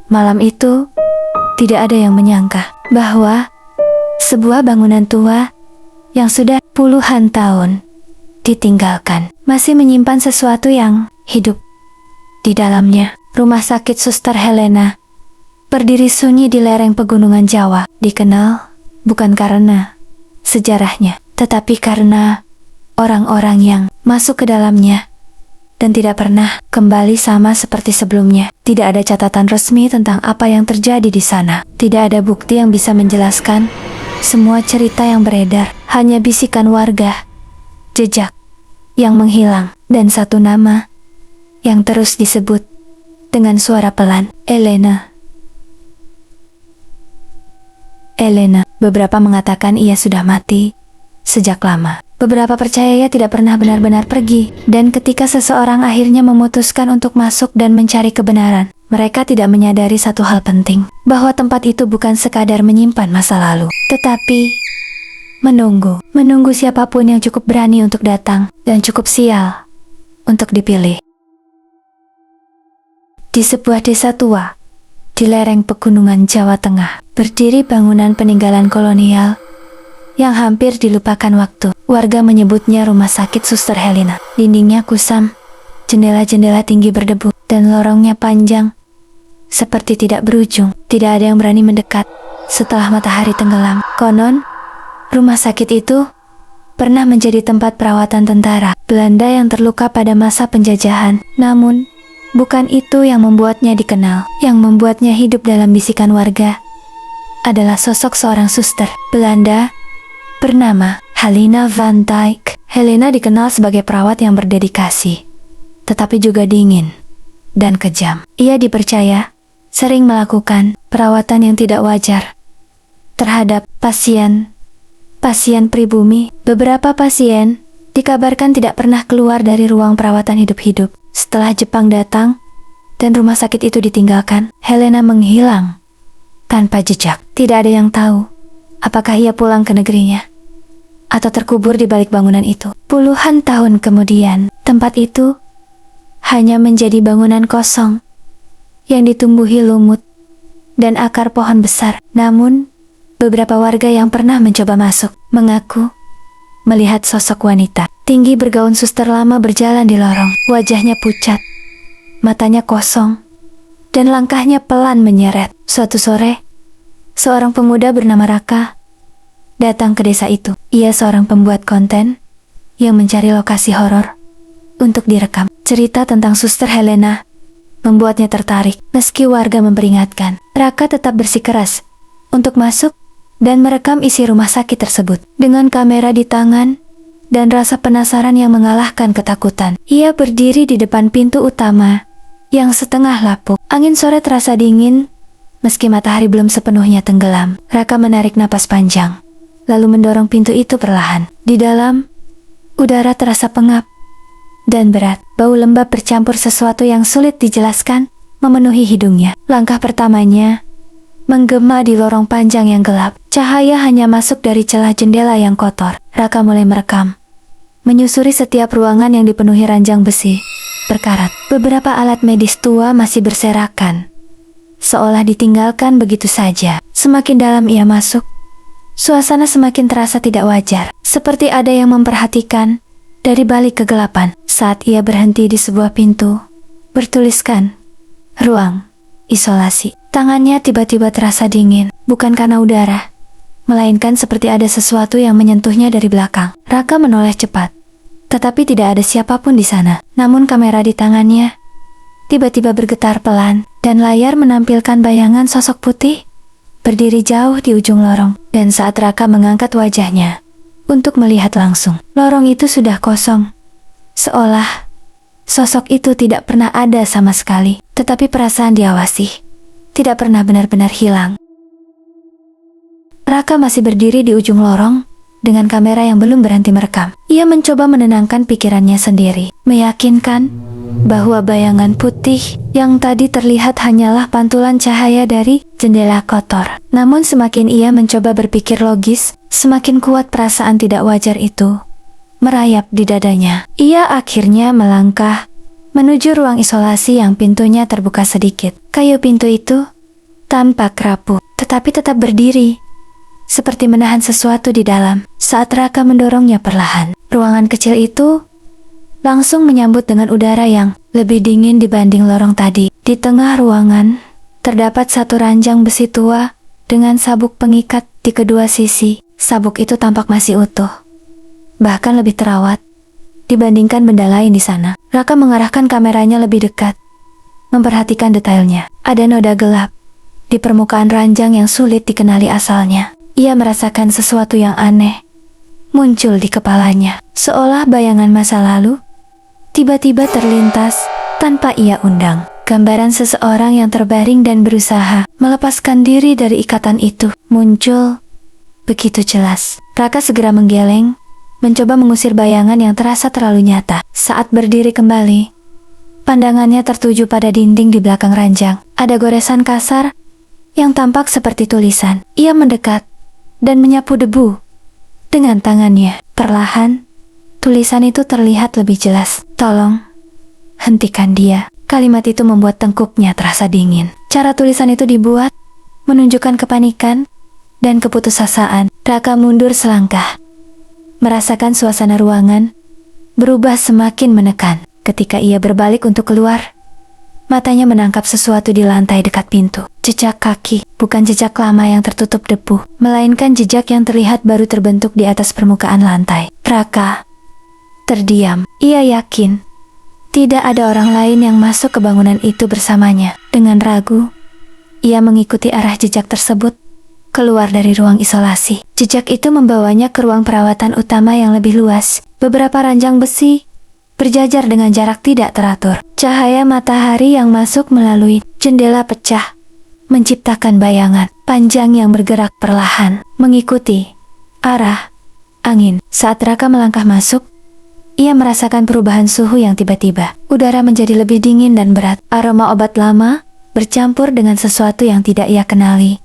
Malam itu, tidak ada yang menyangka bahwa sebuah bangunan tua yang sudah puluhan tahun ditinggalkan masih menyimpan sesuatu yang hidup di dalamnya. Rumah sakit Suster Helena berdiri sunyi di lereng pegunungan Jawa. Dikenal bukan karena sejarahnya, tetapi karena orang-orang yang masuk ke dalamnya dan tidak pernah kembali sama seperti sebelumnya. Tidak ada catatan resmi tentang apa yang terjadi di sana. Tidak ada bukti yang bisa menjelaskan semua cerita yang beredar. Hanya bisikan warga, jejak yang menghilang, dan satu nama yang terus disebut dengan suara pelan, Elena. Elena. Beberapa mengatakan ia sudah mati sejak lama. Beberapa percaya ia tidak pernah benar-benar pergi, dan ketika seseorang akhirnya memutuskan untuk masuk dan mencari kebenaran, mereka tidak menyadari satu hal penting, bahwa tempat itu bukan sekadar menyimpan masa lalu, tetapi menunggu siapapun yang cukup berani untuk datang dan cukup sial untuk dipilih. Di sebuah desa tua di lereng pegunungan Jawa Tengah, berdiri bangunan peninggalan kolonial yang hampir dilupakan waktu. Warga menyebutnya Rumah Sakit Suster Helena. Dindingnya kusam, jendela-jendela tinggi berdebu, dan lorongnya panjang, seperti tidak berujung. Tidak ada yang berani mendekat setelah matahari tenggelam. Konon, rumah sakit itu pernah menjadi tempat perawatan tentara Belanda yang terluka pada masa penjajahan. Namun, bukan itu yang membuatnya dikenal. Yang membuatnya hidup dalam bisikan warga adalah sosok seorang suster Belanda bernama Helena van Dijk. Helena dikenal sebagai perawat yang berdedikasi, tetapi juga dingin dan kejam. Ia dipercaya sering melakukan perawatan yang tidak wajar terhadap pasien pribumi. Beberapa pasien dikabarkan tidak pernah keluar dari ruang perawatan hidup-hidup. Setelah Jepang datang dan rumah sakit itu ditinggalkan, Helena menghilang tanpa jejak. Tidak ada yang tahu apakah ia pulang ke negerinya atau terkubur di balik bangunan itu. Puluhan tahun kemudian, tempat itu hanya menjadi bangunan kosong yang ditumbuhi lumut dan akar pohon besar. Namun, beberapa warga yang pernah mencoba masuk mengaku melihat sosok wanita tinggi bergaun suster lama berjalan di lorong. Wajahnya pucat, matanya kosong, dan langkahnya pelan menyeret. Suatu sore, seorang pemuda bernama Raka datang ke desa itu. Ia seorang pembuat konten yang mencari lokasi horor untuk direkam. Cerita tentang Suster Helena membuatnya tertarik. Meski warga memperingatkan, Raka tetap bersikeras untuk masuk dan merekam isi rumah sakit tersebut. Dengan kamera di tangan dan rasa penasaran yang mengalahkan ketakutan, ia berdiri di depan pintu utama yang setengah lapuk. Angin sore terasa dingin meski matahari belum sepenuhnya tenggelam. Raka menarik napas panjang, lalu mendorong pintu itu perlahan. Di dalam, udara terasa pengap dan berat. Bau lembab bercampur sesuatu yang sulit dijelaskan memenuhi hidungnya. Langkah pertamanya menggema di lorong panjang yang gelap. Cahaya hanya masuk dari celah jendela yang kotor. Raka mulai merekam, menyusuri setiap ruangan yang dipenuhi ranjang besi berkarat. Beberapa alat medis tua masih berserakan, seolah ditinggalkan begitu saja. Semakin dalam ia masuk, suasana semakin terasa tidak wajar, seperti ada yang memperhatikan dari balik kegelapan. Saat ia berhenti di sebuah pintu bertuliskan ruang isolasi, tangannya tiba-tiba terasa dingin, bukan karena udara, melainkan seperti ada sesuatu yang menyentuhnya dari belakang. Raka menoleh cepat, tetapi tidak ada siapapun di sana. Namun kamera di tangannya tiba-tiba bergetar pelan, dan layar menampilkan bayangan sosok putih berdiri jauh di ujung lorong. Dan saat Raka mengangkat wajahnya untuk melihat langsung, lorong itu sudah kosong, seolah sosok itu tidak pernah ada sama sekali. Tetapi perasaan diawasi tidak pernah benar-benar hilang. Raka masih berdiri di ujung lorong dengan kamera yang belum berhenti merekam. Ia mencoba menenangkan pikirannya sendiri, meyakinkan bahwa bayangan putih yang tadi terlihat hanyalah pantulan cahaya dari jendela kotor. Namun semakin ia mencoba berpikir logis, semakin kuat perasaan tidak wajar itu merayap di dadanya. Ia akhirnya melangkah menuju ruang isolasi yang pintunya terbuka sedikit. Kayu pintu itu tampak rapuh, tetapi tetap berdiri, seperti menahan sesuatu di dalam. Saat Raka mendorongnya perlahan, ruangan kecil itu langsung menyambut dengan udara yang lebih dingin dibanding lorong tadi. Di tengah ruangan, terdapat satu ranjang besi tua dengan sabuk pengikat di kedua sisi. Sabuk itu tampak masih utuh, bahkan lebih terawat dibandingkan benda lain di sana. Raka mengarahkan kameranya lebih dekat, memperhatikan detailnya. Ada noda gelap di permukaan ranjang yang sulit dikenali asalnya. Ia merasakan sesuatu yang aneh muncul di kepalanya, seolah bayangan masa lalu tiba-tiba terlintas tanpa ia undang. Gambaran seseorang yang terbaring dan berusaha melepaskan diri dari ikatan itu muncul begitu jelas. Raka segera menggeleng, mencoba mengusir bayangan yang terasa terlalu nyata. Saat berdiri kembali, pandangannya tertuju pada dinding di belakang ranjang. Ada goresan kasar yang tampak seperti tulisan. Ia mendekat dan menyapu debu dengan tangannya. Perlahan, tulisan itu terlihat lebih jelas. "Tolong, hentikan dia." Kalimat itu membuat tengkuknya terasa dingin. Cara tulisan itu dibuat menunjukkan kepanikan dan keputusasaan. Raka mundur selangkah, merasakan suasana ruangan berubah semakin menekan. Ketika ia berbalik untuk keluar, matanya menangkap sesuatu di lantai dekat pintu. Jejak kaki, bukan jejak lama yang tertutup debu, melainkan jejak yang terlihat baru terbentuk di atas permukaan lantai. Raka terdiam. Ia yakin tidak ada orang lain yang masuk ke bangunan itu bersamanya. Dengan ragu, ia mengikuti arah jejak tersebut keluar dari ruang isolasi. Jejak itu membawanya ke ruang perawatan utama yang lebih luas. Beberapa ranjang besi berjajar dengan jarak tidak teratur. Cahaya matahari yang masuk melalui jendela pecah menciptakan bayangan panjang yang bergerak perlahan mengikuti arah angin. Saat Raka melangkah masuk, ia merasakan perubahan suhu yang tiba-tiba. Udara menjadi lebih dingin dan berat. Aroma obat lama bercampur dengan sesuatu yang tidak ia kenali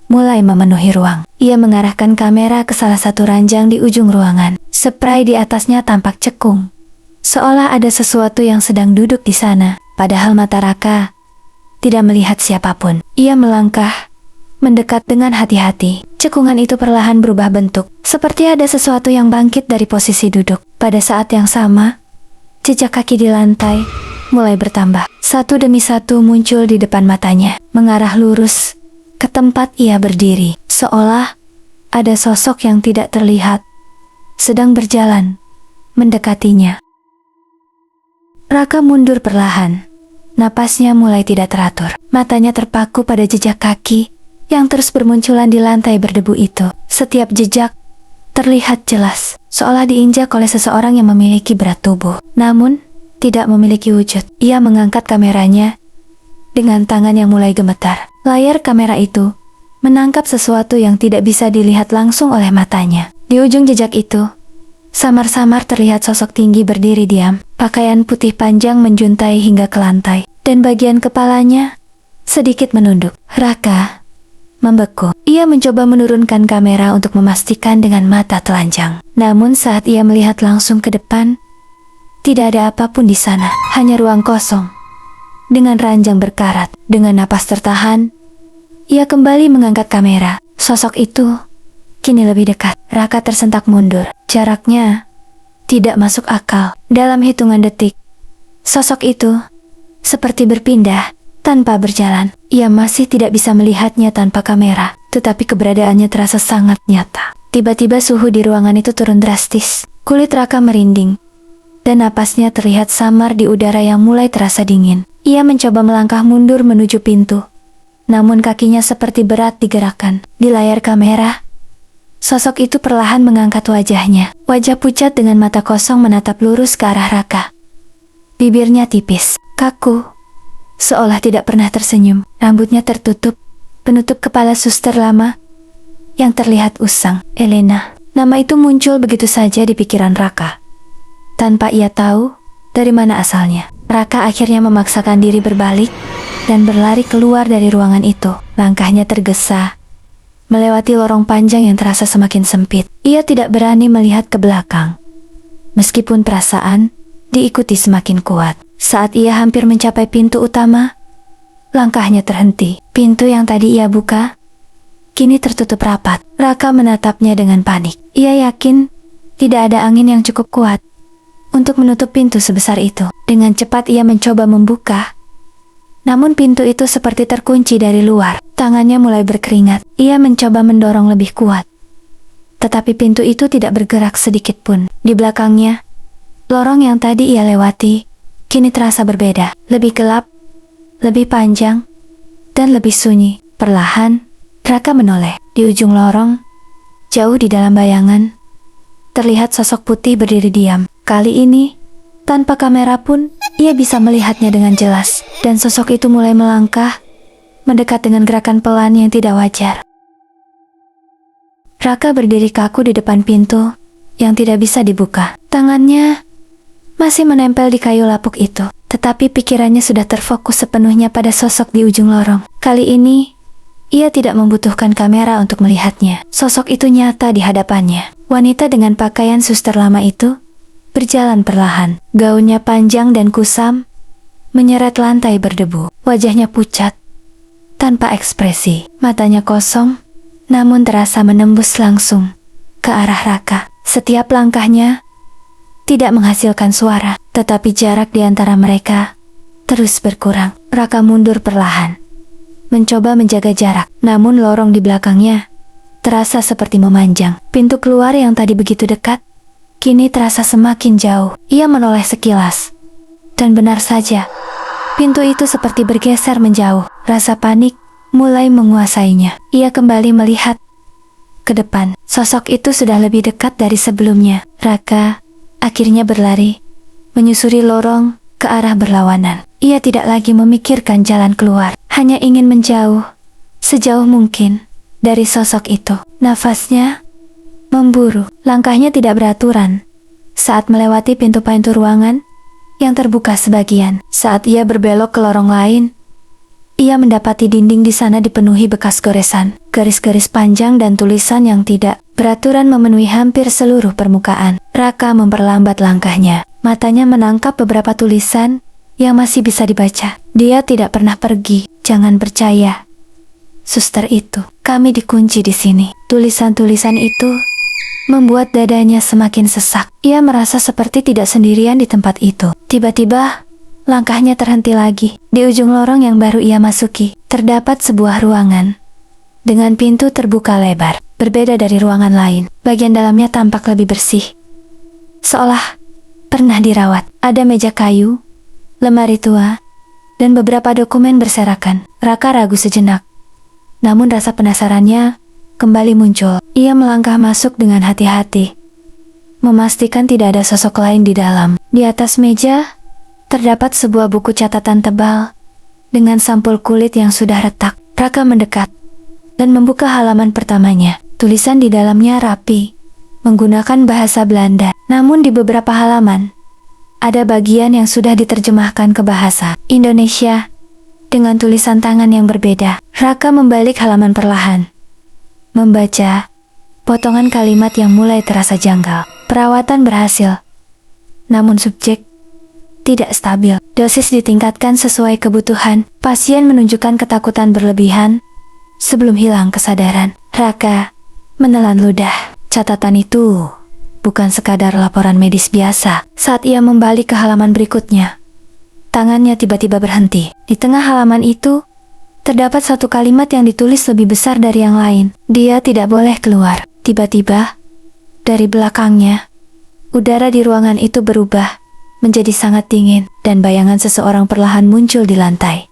mulai memenuhi ruang. Ia mengarahkan kamera ke salah satu ranjang di ujung ruangan. Spray di atasnya tampak cekung, seolah ada sesuatu yang sedang duduk di sana. Padahal mata Raka tidak melihat siapapun. Ia melangkah, mendekat dengan hati-hati. Cekungan itu perlahan berubah bentuk, seperti ada sesuatu yang bangkit dari posisi duduk. Pada saat yang sama, jejak kaki di lantai mulai bertambah. Satu demi satu muncul di depan matanya, mengarah lurus ke tempat ia berdiri. Seolah ada sosok yang tidak terlihat sedang berjalan mendekatinya. Raka mundur perlahan. Napasnya mulai tidak teratur. Matanya terpaku pada jejak kaki yang terus bermunculan di lantai berdebu itu. Setiap jejak terlihat jelas, seolah diinjak oleh seseorang yang memiliki berat tubuh, namun tidak memiliki wujud. Ia mengangkat kameranya dengan tangan yang mulai gemetar. Layar kamera itu menangkap sesuatu yang tidak bisa dilihat langsung oleh matanya. Di ujung jejak itu, samar-samar terlihat sosok tinggi berdiri diam. Pakaian putih panjang menjuntai hingga ke lantai, dan bagian kepalanya sedikit menunduk. Raka membeku. Ia mencoba menurunkan kamera untuk memastikan dengan mata telanjang. Namun saat ia melihat langsung ke depan, tidak ada apapun di sana, hanya ruang kosong dengan ranjang berkarat. Dengan napas tertahan, ia kembali mengangkat kamera. Sosok itu kini lebih dekat. Raka tersentak mundur. Jaraknya tidak masuk akal. Dalam hitungan detik, sosok itu seperti berpindah tanpa berjalan. Ia masih tidak bisa melihatnya tanpa kamera, tetapi keberadaannya terasa sangat nyata. Tiba-tiba suhu di ruangan itu turun drastis. Kulit Raka merinding, dan napasnya terlihat samar di udara yang mulai terasa dingin. Ia mencoba melangkah mundur menuju pintu, namun kakinya seperti berat digerakkan. Di layar kamera, sosok itu perlahan mengangkat wajahnya. Wajah pucat dengan mata kosong menatap lurus ke arah Raka. Bibirnya tipis, kaku, seolah tidak pernah tersenyum. Rambutnya tertutup, penutup kepala suster lama yang terlihat usang. Elena. Nama itu muncul begitu saja di pikiran Raka, tanpa ia tahu dari mana asalnya. Raka akhirnya memaksakan diri berbalik dan berlari keluar dari ruangan itu. Langkahnya tergesa, melewati lorong panjang yang terasa semakin sempit. Ia tidak berani melihat ke belakang, meskipun perasaan diikuti semakin kuat. Saat ia hampir mencapai pintu utama, langkahnya terhenti. Pintu yang tadi ia buka kini tertutup rapat. Raka menatapnya dengan panik. Ia yakin tidak ada angin yang cukup kuat untuk menutup pintu sebesar itu. Dengan cepat ia mencoba membuka, namun pintu itu seperti terkunci dari luar. Tangannya mulai berkeringat. Ia mencoba mendorong lebih kuat, tetapi pintu itu tidak bergerak sedikit pun. Di belakangnya, lorong yang tadi ia lewati kini terasa berbeda. Lebih gelap, lebih panjang, dan lebih sunyi. Perlahan, Raka menoleh. Di ujung lorong, jauh di dalam bayangan, terlihat sosok putih berdiri diam. Kali ini, tanpa kamera pun, ia bisa melihatnya dengan jelas. Dan sosok itu mulai melangkah, mendekat dengan gerakan pelan yang tidak wajar. Raka berdiri kaku di depan pintu yang tidak bisa dibuka. Tangannya masih menempel di kayu lapuk itu, tetapi pikirannya sudah terfokus sepenuhnya pada sosok di ujung lorong. Kali ini, ia tidak membutuhkan kamera untuk melihatnya. Sosok itu nyata di hadapannya. Wanita dengan pakaian suster lama itu berjalan perlahan. Gaunnya panjang dan kusam, menyeret lantai berdebu. Wajahnya pucat, tanpa ekspresi. Matanya kosong, namun terasa menembus langsung ke arah Raka. Setiap langkahnya tidak menghasilkan suara, tetapi jarak di antara mereka terus berkurang. Raka mundur perlahan, mencoba menjaga jarak, namun lorong di belakangnya terasa seperti memanjang. Pintu keluar yang tadi begitu dekat, kini terasa semakin jauh. Ia menoleh sekilas, dan benar saja, pintu itu seperti bergeser menjauh. Rasa panik mulai menguasainya. Ia kembali melihat ke depan. Sosok itu sudah lebih dekat dari sebelumnya. Raka akhirnya berlari, menyusuri lorong ke arah berlawanan. Ia tidak lagi memikirkan jalan keluar, hanya ingin menjauh sejauh mungkin dari sosok itu. Nafasnya memburu, langkahnya tidak beraturan saat melewati pintu-pintu ruangan yang terbuka sebagian. Saat ia berbelok ke lorong lain, ia mendapati dinding di sana dipenuhi bekas goresan. Garis-garis panjang dan tulisan yang tidak beraturan memenuhi hampir seluruh permukaan. Raka memperlambat langkahnya. Matanya menangkap beberapa tulisan yang masih bisa dibaca. Dia tidak pernah pergi. Jangan percaya, suster itu. Kami dikunci di sini. Tulisan-tulisan itu membuat dadanya semakin sesak. Ia merasa seperti tidak sendirian di tempat itu. Tiba-tiba, langkahnya terhenti lagi. Di ujung lorong yang baru ia masuki, terdapat sebuah ruangan dengan pintu terbuka lebar. Berbeda dari ruangan lain, bagian dalamnya tampak lebih bersih, seolah pernah dirawat. Ada meja kayu, lemari tua, dan beberapa dokumen berserakan. Raka ragu sejenak, namun rasa penasarannya kembali muncul. Ia melangkah masuk dengan hati-hati, memastikan tidak ada sosok lain di dalam. Di atas meja terdapat sebuah buku catatan tebal dengan sampul kulit yang sudah retak. Raka mendekat dan membuka halaman pertamanya. Tulisan di dalamnya rapi, menggunakan bahasa Belanda. Namun di beberapa halaman, ada bagian yang sudah diterjemahkan ke bahasa Indonesia dengan tulisan tangan yang berbeda. Raka membalik halaman perlahan, membaca potongan kalimat yang mulai terasa janggal. Perawatan berhasil, namun subjek tidak stabil. Dosis ditingkatkan sesuai kebutuhan. Pasien menunjukkan ketakutan berlebihan sebelum hilang kesadaran. Raka menelan ludah. Catatan itu bukan sekadar laporan medis biasa. Saat ia membalik ke halaman berikutnya, tangannya tiba-tiba berhenti. Di tengah halaman itu, terdapat satu kalimat yang ditulis lebih besar dari yang lain. Dia tidak boleh keluar. Tiba-tiba, dari belakangnya, udara di ruangan itu berubah menjadi sangat dingin, dan bayangan seseorang perlahan muncul di lantai,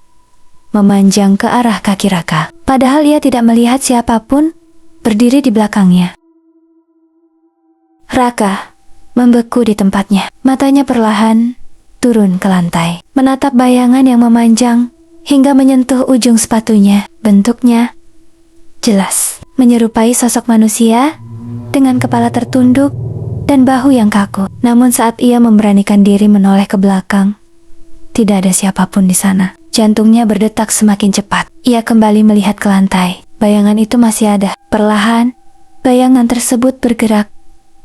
memanjang ke arah kaki Raka. Padahal ia tidak melihat siapapun berdiri di belakangnya. Raka membeku di tempatnya. Matanya perlahan turun ke lantai, menatap bayangan yang memanjang hingga menyentuh ujung sepatunya. Bentuknya jelas menyerupai sosok manusia dengan kepala tertunduk dan bahu yang kaku. Namun saat ia memberanikan diri menoleh ke belakang, tidak ada siapapun di sana. Jantungnya berdetak semakin cepat. Ia kembali melihat ke lantai. Bayangan itu masih ada. Perlahan, bayangan tersebut bergerak,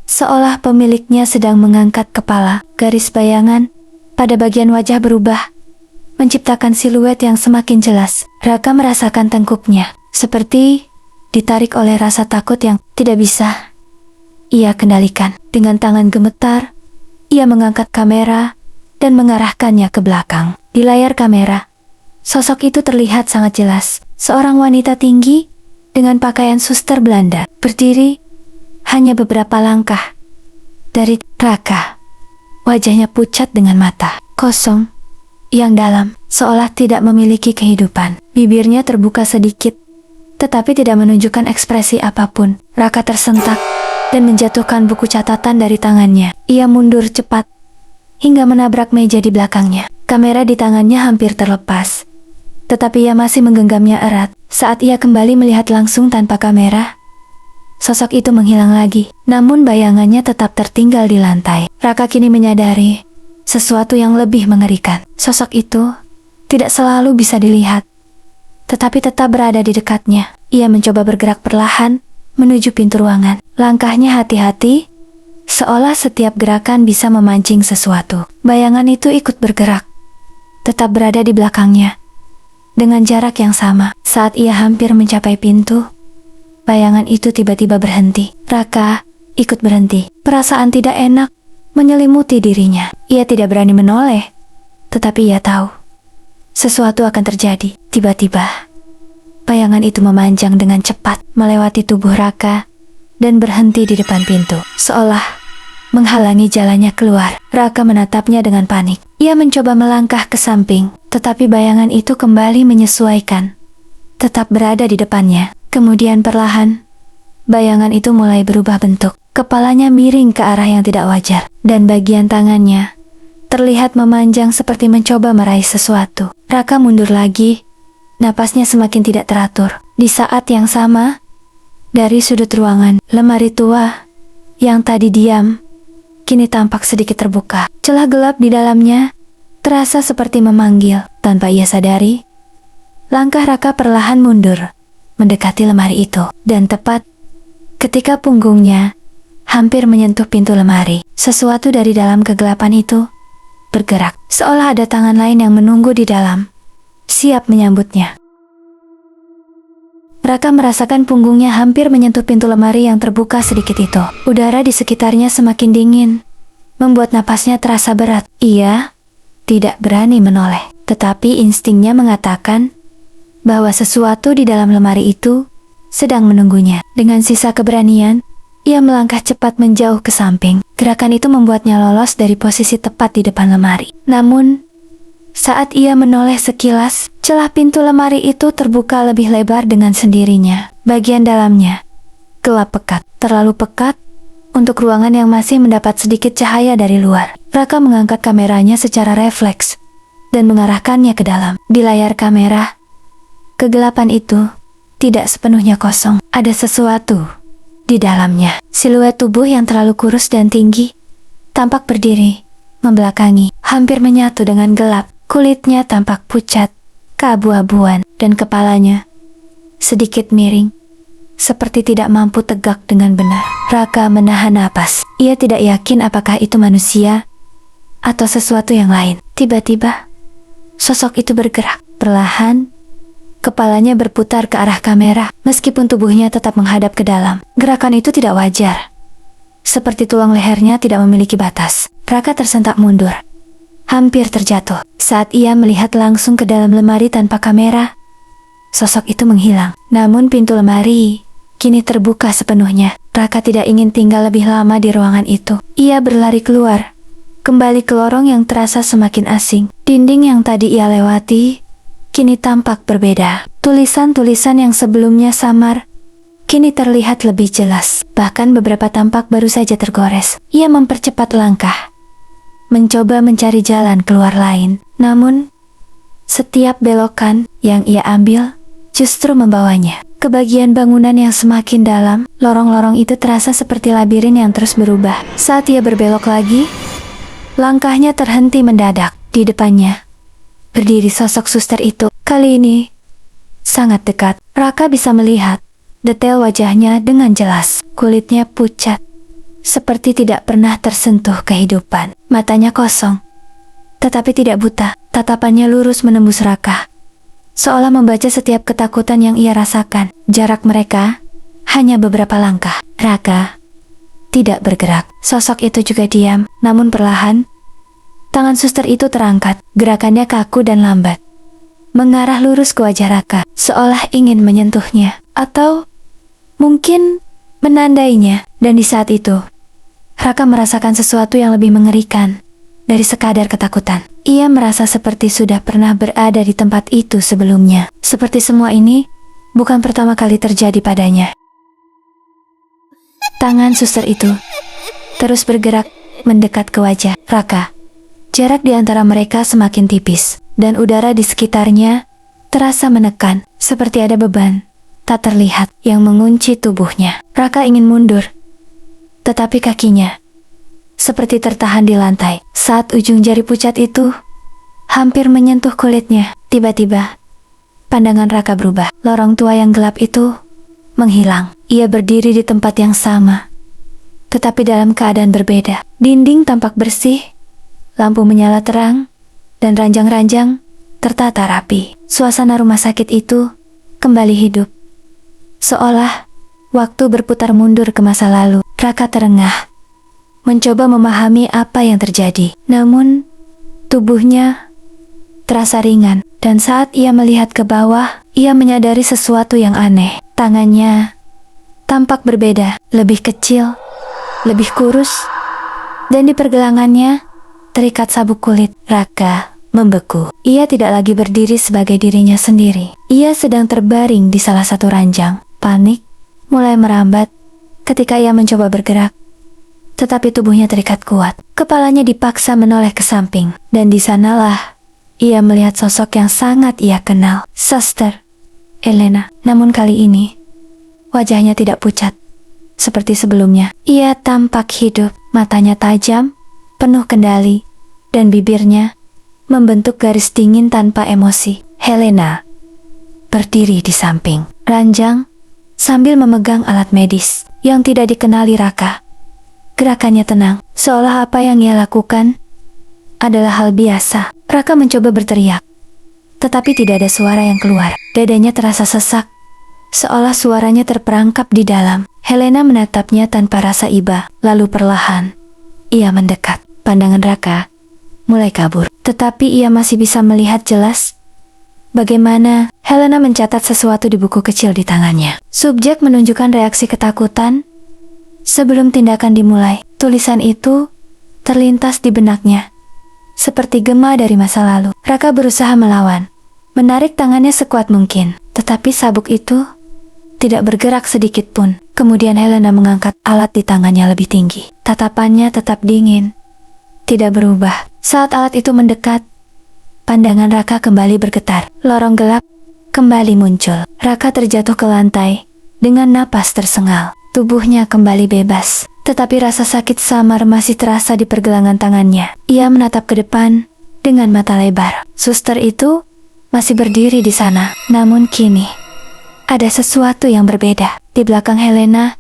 seolah pemiliknya sedang mengangkat kepala. Garis bayangan pada bagian wajah berubah menciptakan siluet yang semakin jelas. Raka merasakan tengkuknya, seperti ditarik oleh rasa takut yang tidak bisa ia kendalikan. Dengan tangan gemetar, ia mengangkat kamera dan mengarahkannya ke belakang. Di layar kamera, sosok itu terlihat sangat jelas. Seorang wanita tinggi dengan pakaian suster Belanda, berdiri hanya beberapa langkah dari Raka. Wajahnya pucat dengan mata kosong yang dalam, seolah tidak memiliki kehidupan. Bibirnya terbuka sedikit, tetapi tidak menunjukkan ekspresi apapun. Raka tersentak dan menjatuhkan buku catatan dari tangannya. Ia mundur cepat hingga menabrak meja di belakangnya. Kamera di tangannya hampir terlepas, tetapi ia masih menggenggamnya erat. Saat ia kembali melihat langsung tanpa kamera, sosok itu menghilang lagi. Namun bayangannya tetap tertinggal di lantai. Raka kini menyadari sesuatu yang lebih mengerikan. Sosok itu tidak selalu bisa dilihat, tetapi tetap berada di dekatnya. Ia mencoba bergerak perlahan menuju pintu ruangan. Langkahnya hati-hati, seolah setiap gerakan bisa memancing sesuatu. Bayangan itu ikut bergerak, tetap berada di belakangnya. Dengan jarak yang sama, saat ia hampir mencapai pintu, bayangan itu tiba-tiba berhenti. Raka ikut berhenti. Perasaan tidak enak menyelimuti dirinya. Ia tidak berani menoleh, tetapi ia tahu sesuatu akan terjadi. Tiba-tiba, bayangan itu memanjang dengan cepat, melewati tubuh Raka dan berhenti di depan pintu, seolah menghalangi jalannya keluar. Raka menatapnya dengan panik. Ia mencoba melangkah ke samping, tetapi bayangan itu kembali menyesuaikan, tetap berada di depannya. Kemudian perlahan, bayangan itu mulai berubah bentuk. Kepalanya miring ke arah yang tidak wajar, dan bagian tangannya terlihat memanjang seperti mencoba meraih sesuatu. Raka mundur lagi, napasnya semakin tidak teratur. Di saat yang sama, dari sudut ruangan, lemari tua yang tadi diam kini tampak sedikit terbuka. Celah gelap di dalamnya terasa seperti memanggil. Tanpa ia sadari, langkah Raka perlahan mundur mendekati lemari itu, dan tepat ketika punggungnya hampir menyentuh pintu lemari, sesuatu dari dalam kegelapan itu bergerak, seolah ada tangan lain yang menunggu di dalam, siap menyambutnya. Raka merasakan punggungnya hampir menyentuh pintu lemari yang terbuka sedikit itu. Udara di sekitarnya semakin dingin, membuat napasnya terasa berat. Ia tidak berani menoleh, tetapi instingnya mengatakan bahwa sesuatu di dalam lemari itu sedang menunggunya. Dengan sisa keberanian, ia melangkah cepat menjauh ke samping. Gerakan itu membuatnya lolos dari posisi tepat di depan lemari. Namun, saat ia menoleh sekilas, celah pintu lemari itu terbuka lebih lebar dengan sendirinya. Bagian dalamnya gelap pekat, terlalu pekat untuk ruangan yang masih mendapat sedikit cahaya dari luar. Raka mengangkat kameranya secara refleks dan mengarahkannya ke dalam. Di layar kamera, kegelapan itu tidak sepenuhnya kosong. Ada sesuatu di dalamnya. Siluet tubuh yang terlalu kurus dan tinggi tampak berdiri, membelakangi, hampir menyatu dengan gelap. Kulitnya tampak pucat, keabu-abuan, dan kepalanya sedikit miring, seperti tidak mampu tegak dengan benar. Raka menahan napas. Ia tidak yakin apakah itu manusia atau sesuatu yang lain. Tiba-tiba, sosok itu bergerak. Perlahan, kepalanya berputar ke arah kamera, meskipun tubuhnya tetap menghadap ke dalam. Gerakan itu tidak wajar, seperti tulang lehernya tidak memiliki batas. Raka tersentak mundur, hampir terjatuh. Saat ia melihat langsung ke dalam lemari tanpa kamera, sosok itu menghilang. Namun pintu lemari kini terbuka sepenuhnya. Raka tidak ingin tinggal lebih lama di ruangan itu. Ia berlari keluar, kembali ke lorong yang terasa semakin asing. Dinding yang tadi ia lewati kini tampak berbeda. Tulisan-tulisan yang sebelumnya samar kini terlihat lebih jelas. Bahkan beberapa tampak baru saja tergores. Ia mempercepat langkah, mencoba mencari jalan keluar lain. Namun, setiap belokan yang ia ambil justru membawanya ke bagian bangunan yang semakin dalam. Lorong-lorong itu terasa seperti labirin yang terus berubah. Saat ia berbelok lagi, langkahnya terhenti mendadak. Di depannya berdiri sosok suster itu. Kali ini sangat dekat. Raka bisa melihat detail wajahnya dengan jelas. Kulitnya pucat, seperti tidak pernah tersentuh kehidupan. Matanya kosong, tetapi tidak buta. Tatapannya lurus menembus Raka, seolah membaca setiap ketakutan yang ia rasakan. Jarak mereka hanya beberapa langkah. Raka tidak bergerak. Sosok itu juga diam, namun perlahan tangan suster itu terangkat. Gerakannya kaku dan lambat, mengarah lurus ke wajah Raka, seolah ingin menyentuhnya, atau mungkin menandainya. Dan di saat itu, Raka merasakan sesuatu yang lebih mengerikan dari sekadar ketakutan. Ia merasa seperti sudah pernah berada di tempat itu sebelumnya. Seperti semua ini bukan pertama kali terjadi padanya. Tangan suster itu terus bergerak mendekat ke wajah Raka. Jarak di antara mereka semakin tipis, dan udara di sekitarnya terasa menekan, seperti ada beban tak terlihat yang mengunci tubuhnya. Raka ingin mundur, tetapi kakinya seperti tertahan di lantai. Saat ujung jari pucat itu hampir menyentuh kulitnya, tiba-tiba pandangan Raka berubah. Lorong tua yang gelap itu menghilang. Ia berdiri di tempat yang sama, tetapi dalam keadaan berbeda. Dinding tampak bersih, lampu menyala terang, dan ranjang-ranjang tertata rapi. Suasana rumah sakit itu kembali hidup, seolah waktu berputar mundur ke masa lalu. Raka terengah, mencoba memahami apa yang terjadi. Namun, tubuhnya terasa ringan, dan saat ia melihat ke bawah, ia menyadari sesuatu yang aneh. Tangannya tampak berbeda, lebih kecil, lebih kurus, dan di pergelangannya terikat sabuk kulit. Raka membeku. Ia tidak lagi berdiri sebagai dirinya sendiri. Ia sedang terbaring di salah satu ranjang. Panik mulai merambat ketika ia mencoba bergerak, tetapi tubuhnya terikat kuat. Kepalanya dipaksa menoleh ke samping, dan di sanalah ia melihat sosok yang sangat ia kenal, Suster Helena. Namun kali ini wajahnya tidak pucat seperti sebelumnya. Ia tampak hidup, matanya tajam, penuh kendali, dan bibirnya membentuk garis dingin tanpa emosi. Helena berdiri di samping ranjang sambil memegang alat medis yang tidak dikenali Raka. Gerakannya tenang, seolah apa yang ia lakukan adalah hal biasa. Raka mencoba berteriak, tetapi tidak ada suara yang keluar. Dadanya terasa sesak, seolah suaranya terperangkap di dalam. Helena menatapnya tanpa rasa iba, lalu perlahan ia mendekat. Pandangan Raka mulai kabur, tetapi ia masih bisa melihat jelas bagaimana Helena mencatat sesuatu di buku kecil di tangannya. Subjek menunjukkan reaksi ketakutan sebelum tindakan dimulai. Tulisan itu terlintas di benaknya, seperti gema dari masa lalu. Raka berusaha melawan, menarik tangannya sekuat mungkin, tetapi sabuk itu tidak bergerak sedikit pun. Kemudian Helena mengangkat alat di tangannya lebih tinggi. Tatapannya tetap dingin, tidak berubah. Saat alat itu mendekat, pandangan Raka kembali bergetar. Lorong gelap kembali muncul. Raka terjatuh ke lantai dengan napas tersengal. Tubuhnya kembali bebas, tetapi rasa sakit samar masih terasa di pergelangan tangannya. Ia menatap ke depan dengan mata lebar. Suster itu masih berdiri di sana, namun kini ada sesuatu yang berbeda. Di belakang Helena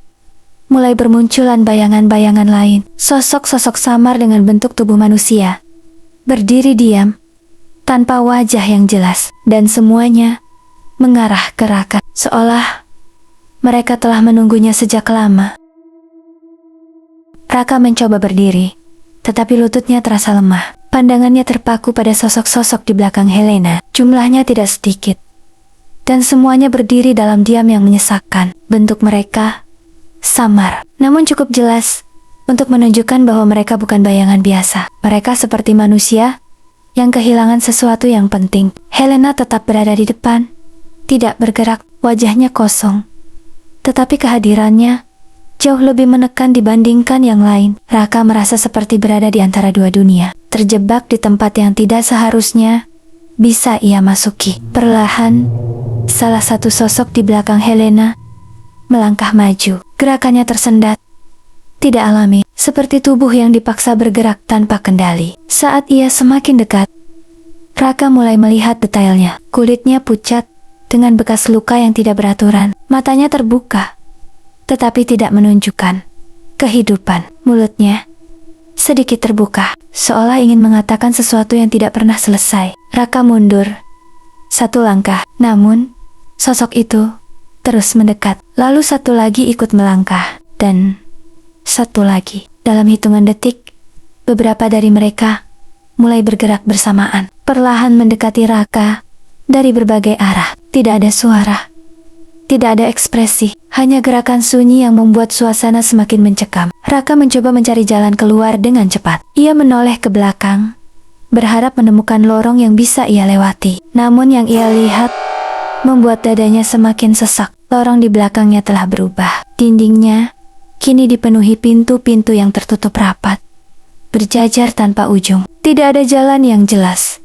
mulai bermunculan bayangan-bayangan lain. Sosok-sosok samar dengan bentuk tubuh manusia berdiri diam, tanpa wajah yang jelas, dan semuanya mengarah ke Raka, seolah mereka telah menunggunya sejak lama. Raka mencoba berdiri, tetapi lututnya terasa lemah. Pandangannya terpaku pada sosok-sosok di belakang Helena. Jumlahnya tidak sedikit, dan semuanya berdiri dalam diam yang menyesakkan. Bentuk mereka samar, namun cukup jelas untuk menunjukkan bahwa mereka bukan bayangan biasa. Mereka seperti manusia yang kehilangan sesuatu yang penting. Helena tetap berada di depan, tidak bergerak, wajahnya kosong, tetapi kehadirannya jauh lebih menekan dibandingkan yang lain. Raka merasa seperti berada di antara dua dunia, terjebak di tempat yang tidak seharusnya bisa ia masuki. Perlahan, salah satu sosok di belakang Helena melangkah maju. Gerakannya tersendat, tidak alami, seperti tubuh yang dipaksa bergerak tanpa kendali. Saat ia semakin dekat, Raka mulai melihat detailnya. Kulitnya pucat dengan bekas luka yang tidak beraturan. Matanya terbuka, tetapi tidak menunjukkan kehidupan. Mulutnya sedikit terbuka, seolah ingin mengatakan sesuatu yang tidak pernah selesai. Raka mundur satu langkah, namun sosok itu terus mendekat. Lalu satu lagi ikut melangkah, dan satu lagi. Dalam hitungan detik, beberapa dari mereka mulai bergerak bersamaan, perlahan mendekati Raka dari berbagai arah. Tidak ada suara, tidak ada ekspresi, hanya gerakan sunyi yang membuat suasana semakin mencekam. Raka mencoba mencari jalan keluar dengan cepat. Ia menoleh ke belakang, berharap menemukan lorong yang bisa ia lewati. Namun yang ia lihat membuat dadanya semakin sesak. Lorong di belakangnya telah berubah. Dindingnya kini dipenuhi pintu-pintu yang tertutup rapat, berjajar tanpa ujung. Tidak ada jalan yang jelas,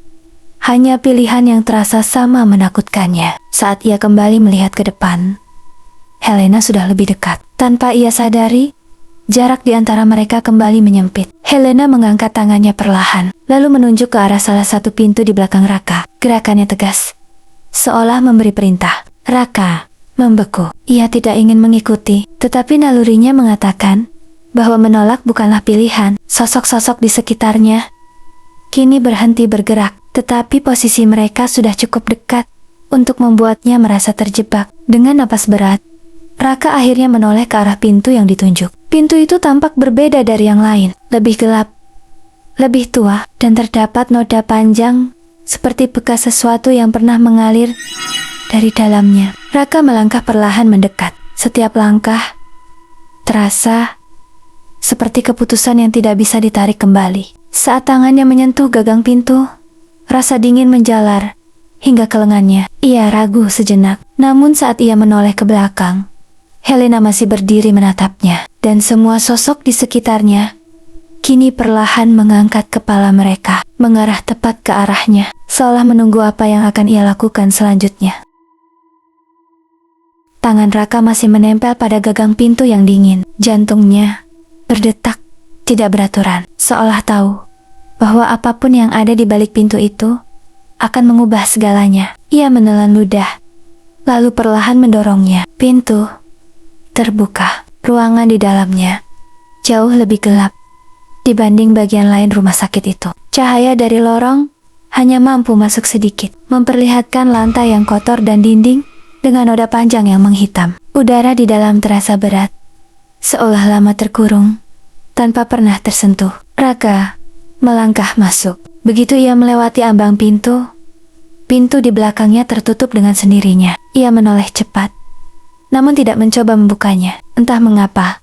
hanya pilihan yang terasa sama menakutkannya. Saat ia kembali melihat ke depan, Helena sudah lebih dekat. Tanpa ia sadari, jarak di antara mereka kembali menyempit. Helena mengangkat tangannya perlahan, lalu menunjuk ke arah salah satu pintu di belakang Raka. Gerakannya tegas, seolah memberi perintah. Raka membeku. Ia tidak ingin mengikuti, tetapi nalurinya mengatakan bahwa menolak bukanlah pilihan. Sosok-sosok di sekitarnya kini berhenti bergerak, tetapi posisi mereka sudah cukup dekat untuk membuatnya merasa terjebak. Dengan napas berat, Raka akhirnya menoleh ke arah pintu yang ditunjuk. Pintu itu tampak berbeda dari yang lain, lebih gelap, lebih tua, dan terdapat noda panjang seperti bekas sesuatu yang pernah mengalir dari dalamnya. Raka melangkah perlahan mendekat. Setiap langkah terasa seperti keputusan yang tidak bisa ditarik kembali. Saat tangannya menyentuh gagang pintu, rasa dingin menjalar hingga ke lengannya. Ia ragu sejenak, namun saat ia menoleh ke belakang, Helena masih berdiri menatapnya, dan semua sosok di sekitarnya kini perlahan mengangkat kepala mereka, mengarah tepat ke arahnya, seolah menunggu apa yang akan ia lakukan selanjutnya. Tangan Raka masih menempel pada gagang pintu yang dingin. Jantungnya berdetak tidak beraturan, seolah tahu bahwa apapun yang ada di balik pintu itu akan mengubah segalanya. Ia menelan ludah, lalu perlahan mendorongnya. Pintu terbuka. Ruangan di dalamnya jauh lebih gelap dibanding bagian lain rumah sakit itu. Cahaya dari lorong hanya mampu masuk sedikit, memperlihatkan lantai yang kotor dan dinding dengan noda panjang yang menghitam. Udara di dalam terasa berat, seolah lama terkurung tanpa pernah tersentuh. Raka melangkah masuk. Begitu ia melewati ambang pintu, pintu di belakangnya tertutup dengan sendirinya. Ia menoleh cepat, namun tidak mencoba membukanya. Entah mengapa,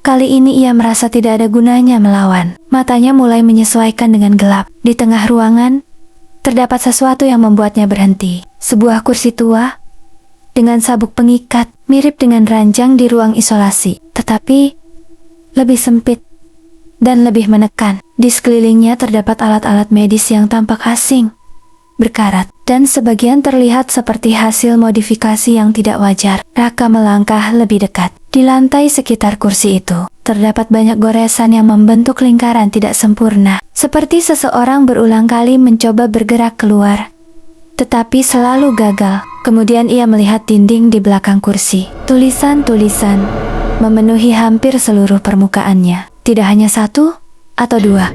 kali ini ia merasa tidak ada gunanya melawan. Matanya mulai menyesuaikan dengan gelap. Di tengah ruangan, terdapat sesuatu yang membuatnya berhenti. Sebuah kursi tua dengan sabuk pengikat, mirip dengan ranjang di ruang isolasi, tetapi lebih sempit dan lebih menekan. Di sekelilingnya terdapat alat-alat medis yang tampak asing, berkarat, dan sebagian terlihat seperti hasil modifikasi yang tidak wajar. Raka melangkah lebih dekat. Di lantai sekitar kursi itu, terdapat banyak goresan yang membentuk lingkaran tidak sempurna, seperti seseorang berulang kali mencoba bergerak keluar, tetapi selalu gagal. Kemudian ia melihat dinding di belakang kursi. Tulisan-tulisan memenuhi hampir seluruh permukaannya. Tidak hanya satu atau dua,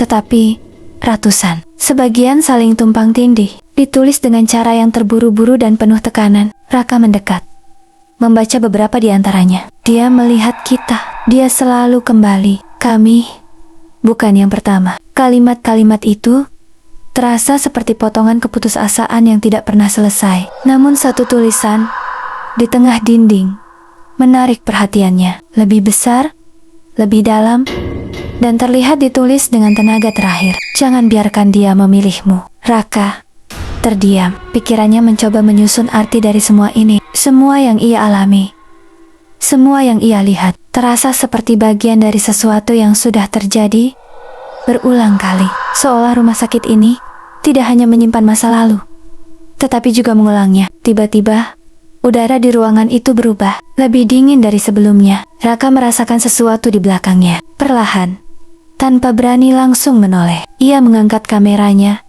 tetapi ratusan. Sebagian saling tumpang tindih, ditulis dengan cara yang terburu-buru dan penuh tekanan. Raka mendekat, membaca beberapa di antaranya. Dia melihat kita. Dia selalu kembali. Kami bukan yang pertama. Kalimat-kalimat itu terasa seperti potongan keputusasaan yang tidak pernah selesai. Namun satu tulisan di tengah dinding menarik perhatiannya. Lebih besar, lebih dalam, dan terlihat ditulis dengan tenaga terakhir. Jangan biarkan dia memilihmu. Raka terdiam. Pikirannya mencoba menyusun arti dari semua ini. Semua yang ia alami, semua yang ia lihat, terasa seperti bagian dari sesuatu yang sudah terjadi berulang kali. Seolah rumah sakit ini tidak hanya menyimpan masa lalu, tetapi juga mengulangnya. Tiba-tiba, udara di ruangan itu berubah, lebih dingin dari sebelumnya. Raka merasakan sesuatu di belakangnya. Perlahan, tanpa berani langsung menoleh, ia mengangkat kameranya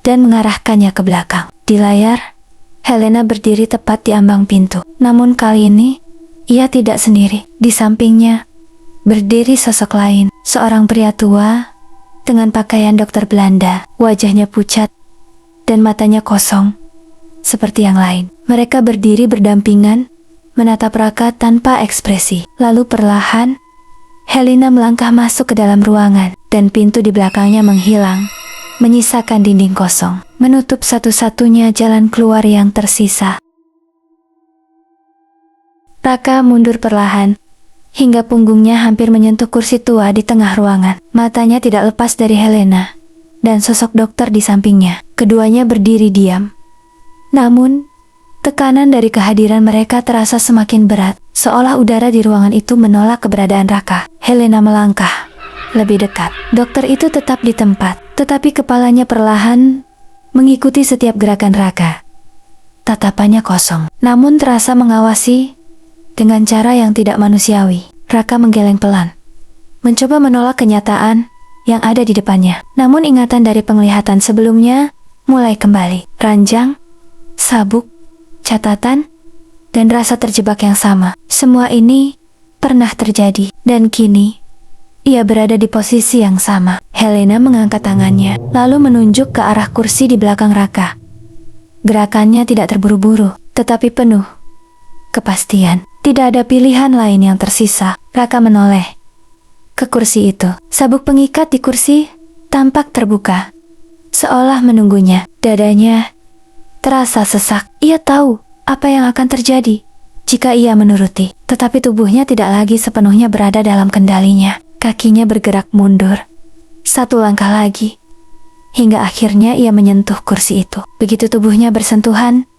dan mengarahkannya ke belakang. Di layar, Helena berdiri tepat di ambang pintu. Namun kali ini, ia tidak sendiri. Di sampingnya, berdiri sosok lain. Seorang pria tua dengan pakaian dokter Belanda, wajahnya pucat dan matanya kosong seperti yang lain. Mereka berdiri berdampingan, menatap Raka tanpa ekspresi. Lalu perlahan, Helena melangkah masuk ke dalam ruangan dan pintu di belakangnya menghilang, menyisakan dinding kosong, menutup satu-satunya jalan keluar yang tersisa. Raka mundur perlahan, hingga punggungnya hampir menyentuh kursi tua di tengah ruangan. Matanya tidak lepas dari Helena dan sosok dokter di sampingnya. Keduanya berdiri diam. Namun, tekanan dari kehadiran mereka terasa semakin berat, seolah udara di ruangan itu menolak keberadaan Raka. Helena melangkah lebih dekat. Dokter itu tetap di tempat, tetapi kepalanya perlahan mengikuti setiap gerakan Raka. Tatapannya kosong, namun terasa mengawasi dengan cara yang tidak manusiawi. Raka menggeleng pelan, mencoba menolak kenyataan yang ada di depannya. Namun ingatan dari penglihatan sebelumnya mulai kembali. Ranjang, sabuk, catatan, dan rasa terjebak yang sama. Semua ini pernah terjadi, dan kini ia berada di posisi yang sama. Helena mengangkat tangannya, lalu menunjuk ke arah kursi di belakang Raka. Gerakannya tidak terburu-buru, tetapi penuh kepastian. Tidak ada pilihan lain yang tersisa. Raka menoleh ke kursi itu. Sabuk pengikat di kursi tampak terbuka, seolah menunggunya. Dadanya terasa sesak. Ia tahu apa yang akan terjadi jika ia menuruti, tetapi tubuhnya tidak lagi sepenuhnya berada dalam kendalinya. Kakinya bergerak mundur, satu langkah lagi, hingga akhirnya ia menyentuh kursi itu. Begitu tubuhnya bersentuhan,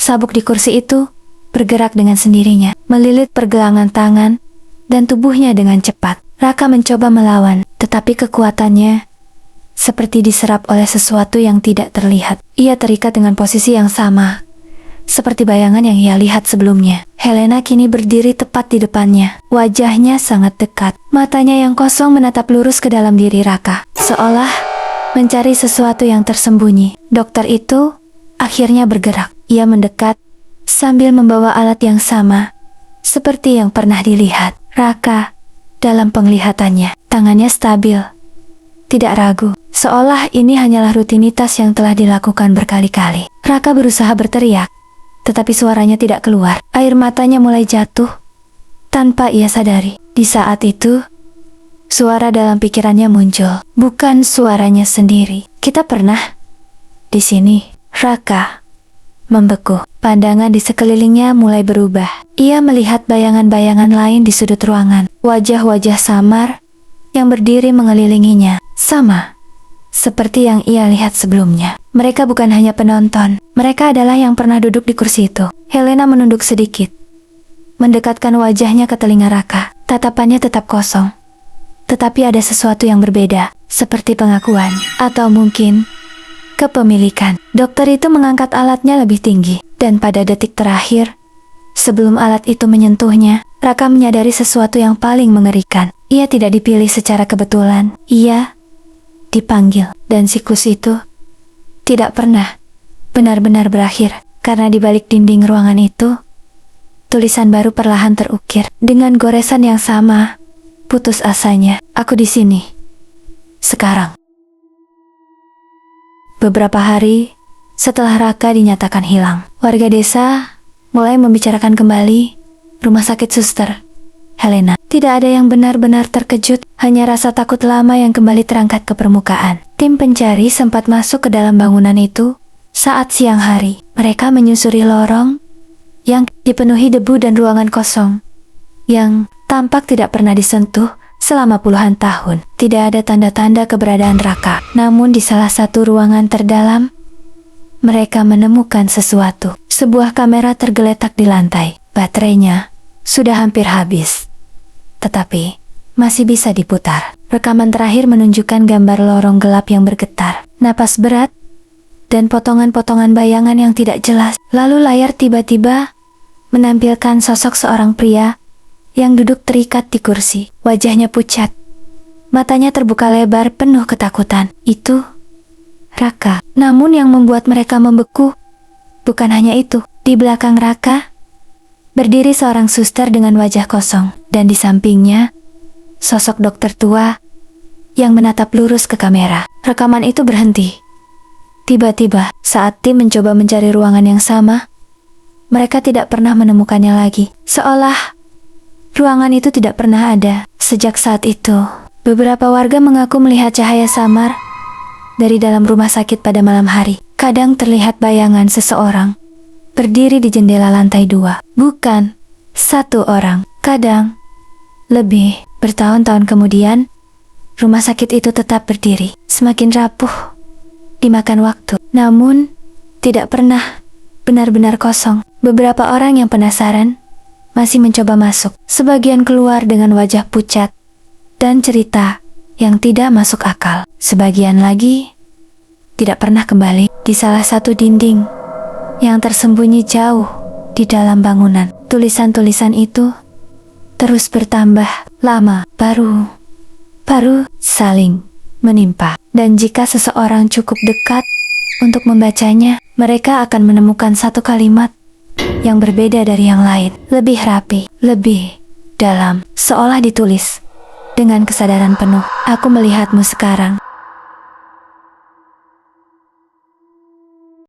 sabuk di kursi itu bergerak dengan sendirinya, melilit pergelangan tangan dan tubuhnya dengan cepat. Raka mencoba melawan, tetapi kekuatannya seperti diserap oleh sesuatu yang tidak terlihat. Ia terikat dengan posisi yang sama, seperti bayangan yang ia lihat sebelumnya. Helena kini berdiri tepat di depannya. Wajahnya sangat dekat, matanya yang kosong menatap lurus ke dalam diri Raka, seolah mencari sesuatu yang tersembunyi. Dokter itu akhirnya bergerak. Ia mendekat sambil membawa alat yang sama seperti yang pernah dilihat Raka. Dalam penglihatannya, tangannya stabil, tidak ragu, seolah ini hanyalah rutinitas yang telah dilakukan berkali-kali. Raka berusaha berteriak, tetapi suaranya tidak keluar. Air matanya mulai jatuh tanpa ia sadari. Di saat itu, suara dalam pikirannya muncul, bukan suaranya sendiri. Kita pernah di sini. Raka membeku. Pandangan di sekelilingnya mulai berubah. Ia melihat bayangan-bayangan lain di sudut ruangan. Wajah-wajah samar yang berdiri mengelilinginya, sama seperti yang ia lihat sebelumnya. Mereka bukan hanya penonton, mereka adalah yang pernah duduk di kursi itu. Helena menunduk sedikit, mendekatkan wajahnya ke telinga Raka. Tatapannya tetap kosong, tetapi ada sesuatu yang berbeda, seperti pengakuan, atau mungkin kepemilikan. Dokter itu mengangkat alatnya lebih tinggi, dan pada detik terakhir, sebelum alat itu menyentuhnya, Raka menyadari sesuatu yang paling mengerikan. Ia tidak dipilih secara kebetulan, ia dipanggil, dan siklus itu tidak pernah benar-benar berakhir, karena di balik dinding ruangan itu, tulisan baru perlahan terukir. Dengan goresan yang sama, putus asanya, aku di sini sekarang. Beberapa hari setelah Raka dinyatakan hilang, warga desa mulai membicarakan kembali rumah sakit suster Helena. Tidak ada yang benar-benar terkejut, hanya rasa takut lama yang kembali terangkat ke permukaan. Tim pencari sempat masuk ke dalam bangunan itu saat siang hari. Mereka menyusuri lorong yang dipenuhi debu dan ruangan kosong yang tampak tidak pernah disentuh selama puluhan tahun. Tidak ada tanda-tanda keberadaan Raka. Namun di salah satu ruangan terdalam, mereka menemukan sesuatu. Sebuah kamera tergeletak di lantai. Baterainya sudah hampir habis, tetapi masih bisa diputar. Rekaman terakhir menunjukkan gambar lorong gelap yang bergetar, napas berat, dan potongan-potongan bayangan yang tidak jelas. Lalu layar tiba-tiba menampilkan sosok seorang pria yang duduk terikat di kursi. Wajahnya pucat, matanya terbuka lebar penuh ketakutan. Itu Raka. Namun yang membuat mereka membeku bukan hanya itu. Di belakang Raka berdiri seorang suster dengan wajah kosong, dan di sampingnya sosok dokter tua yang menatap lurus ke kamera. Rekaman itu berhenti. Tiba-tiba, saat tim mencoba mencari ruangan yang sama, mereka tidak pernah menemukannya lagi. Seolah ruangan itu tidak pernah ada. Sejak saat itu, beberapa warga mengaku melihat cahaya samar dari dalam rumah sakit pada malam hari. Kadang terlihat bayangan seseorang berdiri di jendela lantai 2. Bukan satu orang, kadang lebih. Bertahun-tahun kemudian, rumah sakit itu tetap berdiri, semakin rapuh dimakan waktu. Namun, tidak pernah benar-benar kosong. Beberapa orang yang penasaran masih mencoba masuk. Sebagian keluar dengan wajah pucat dan cerita yang tidak masuk akal. Sebagian lagi tidak pernah kembali. Di salah satu dinding yang tersembunyi jauh di dalam bangunan, tulisan-tulisan itu terus bertambah lama, baru saling menimpa. Dan jika seseorang cukup dekat untuk membacanya, mereka akan menemukan satu kalimat yang berbeda dari yang lain, lebih rapi, lebih dalam, seolah ditulis dengan kesadaran penuh. Aku melihatmu sekarang,